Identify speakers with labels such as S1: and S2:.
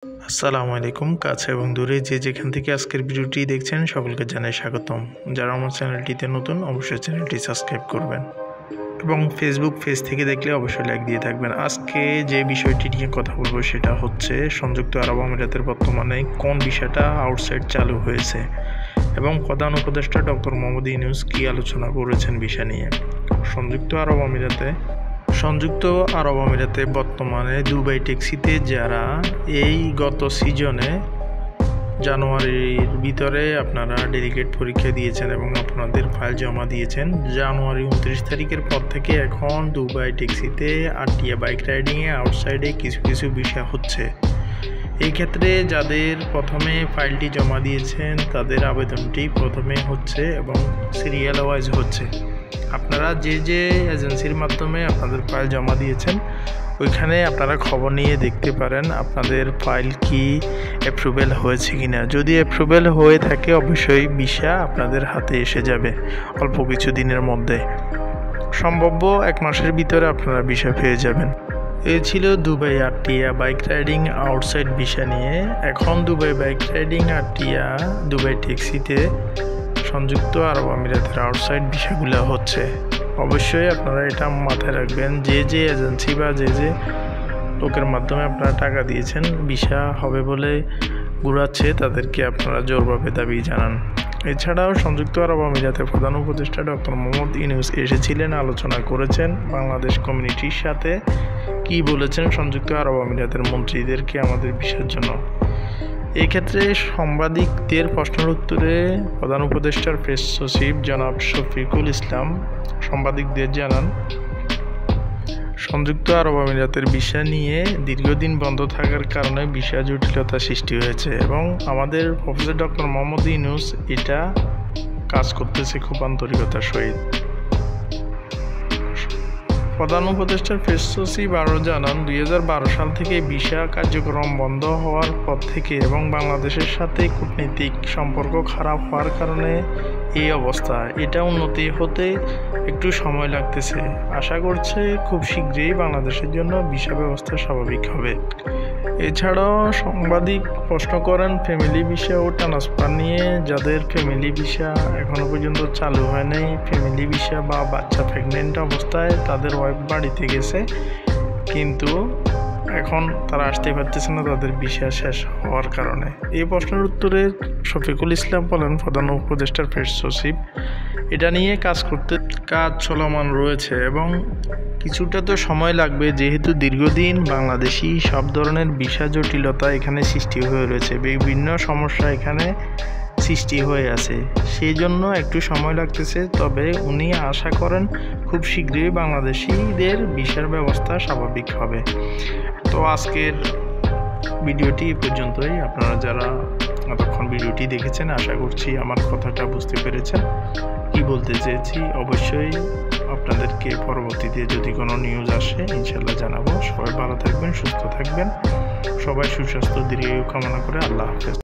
S1: আসসালামু আলাইকুম। কাছে এবং দূরে যে যেখান থেকে আজকের ভিডিওটি দেখছেন সকলকে জানাই স্বাগতম। যারা আমার চ্যানেলটিতে নতুন অবশ্যই চ্যানেলটি সাবস্ক্রাইব করবেন এবং ফেসবুক পেজ থেকে দেখলে অবশ্যই লাইক দিয়ে থাকবেন। আজকে যে বিষয়টি নিয়ে কথা বলবো সেটা হচ্ছে সংযুক্ত আরব আমিরাতের বর্তমানে কোন বিষয়টা আউটসাইড চালু হয়েছে এবং প্রধান উপদেষ্টা ডক্টর মোহাম্মদ ইউনূস কী আলোচনা করেছেন বিষয় নিয়ে। সংযুক্ত আরব আমিরাতে বর্তমানে দুবাই ট্যাক্সিতে যারা এই গত সিজনে জানুয়ারির ভিতরে আপনারা ডেলিগেট পরীক্ষা দিয়েছেন এবং আপনাদের ফাইল জমা দিয়েছেন, জানুয়ারি 29 তারিখের পর থেকে এখন দুবাই ট্যাক্সিতে আরটিএ বাইক রাইডিংয়ে আউটসাইডে কিছু কিছু বিষয় হচ্ছে। এই ক্ষেত্রে যাদের প্রথমে ফাইলটি জমা দিয়েছেন তাদের আবেদনটি প্রথমে হচ্ছে এবং সিরিয়াল ওয়াইজ হচ্ছে। আপনারা যে যে এজেন্সির মাধ্যমে আপনাদের ফাইল জমা দিয়েছেন ওইখানে আপনারা খবর নিয়ে দেখতে পারেন আপনাদের ফাইল কি অ্যাপ্রুভেল হয়েছে কিনা। যদি অ্যাপ্রুভেল হয়ে থাকে অবশ্যই ভিসা আপনাদের হাতে এসে যাবে অল্প কিছু দিনের মধ্যে, সম্ভাব্য 1 মাসের ভিতরে আপনারা ভিসা পেয়ে যাবেন। এ ছিল Dubai RTA bike riding outside visa নিয়ে। এখন Dubai bike riding RTA Dubai ট্যাক্সিতে সংযুক্ত আরব আমিরাতের আউটসাইড ভিসাগুলো হচ্ছে। অবশ্যই আপনারা এটা মাথায় রাখবেন, যে যে এজেন্সি বা যে যে লোকের মাধ্যমে আপনারা টাকা দিয়েছেন ভিসা হবে বলে ঘুরাচ্ছে তাদেরকে আপনারা জোরভাবে দাবি জানান। এছাড়াও সংযুক্ত আরব আমিরাতের প্রধান উপদেষ্টা ডক্টর মোহাম্মদ ইউনূস এসেছিলেন, আলোচনা করেছেন বাংলাদেশ কমিউনিটির সাথে। কি বলেছেন সংযুক্ত আরব আমিরাতের মন্ত্রীদেরকে আমাদের ভিসার জন্য। এই ক্ষেত্রে সাংবাদিকদের প্রশ্নের উত্তরে প্রধান উপদেষ্টার প্রেস সচিব জনাব শফিকুল ইসলাম সাংবাদিকদের জানান, সংযুক্ত আরব আমিরাতের ভিসা নিয়ে দীর্ঘদিন বন্ধ থাকার কারণে ভিসা জটিলতা সৃষ্টি হয়েছে এবং আমাদের প্রফেসর ডক্টর মোহাম্মদ ইউনূস এটা কাজ করতেছে খুব আন্তরিকতার সহিত। প্রধান উপদেষ্টার প্রেস সচিব আরও জানান, 2012 সাল থেকে ভিসা কার্যক্রম বন্ধ হওয়ার পর থেকে এবং বাংলাদেশের সাথে কূটনৈতিক সম্পর্ক খারাপ হওয়ার কারণে এই অবস্থা। এটা উন্নতি হতে একটু সময় লাগতেছে। আশা করছে খুব শীঘ্রই বাংলাদেশের জন্য ভিসা ব্যবস্থা স্বাভাবিক হবে। এছাড়াও সাংবাদিক প্রশ্ন করেন ফ্যামিলি ভিসা ও ট্রান্সফার নিয়ে। যাদের ফ্যামিলি ভিসা এখনও পর্যন্ত চালু হয় নাই, ফ্যামিলি ভিসা বা বাচ্চা প্রেগনেন্ট অবস্থায় তাদের ওয়াইফ বাড়িতে গেছে কিন্তু এখন তারা আসতে পারতেছে না তাদের ভিসা শেষ হওয়ার কারণে। এই প্রশ্নের উত্তরে শফিকুল ইসলাম বলেন, প্রধান উপদেষ্টার প্রেস সচিব এটা নিয়ে কাজ চলমান রয়েছে এবং কিছুটা তো সময় লাগবে, যেহেতু দীর্ঘদিন বাংলাদেশি সব ধরনের ভিসা জটিলতা এখানে সৃষ্টি হয়ে রয়েছে, বিভিন্ন সমস্যা এখানে সৃষ্টি হয়ে আছে, সেই জন্য একটু সময় লাগতেছে। তবে উনি আশা করেন খুব শীঘ্রই বাংলাদেশিদের ভিসার ব্যবস্থা স্বাভাবিক হবে। তো আজকের ভিডিওটি এ পর্যন্তই। আপনারা যারা এতক্ষণ ভিডিওটি দেখেছেন আশা করছি আমার কথাটা বুঝতে পেরেছেন কি বলতে চেয়েছি। অবশ্যই আপনাদেরকে পরবর্তীতে যদি কোনো নিউজ আসে ইনশাল্লাহ জানাবো। সবাই ভালো থাকবেন, সুস্থ থাকবেন, সবাই সুস্বাস্থ্য দীর্ঘায়ু কামনা করে আল্লাহ হাফেজ।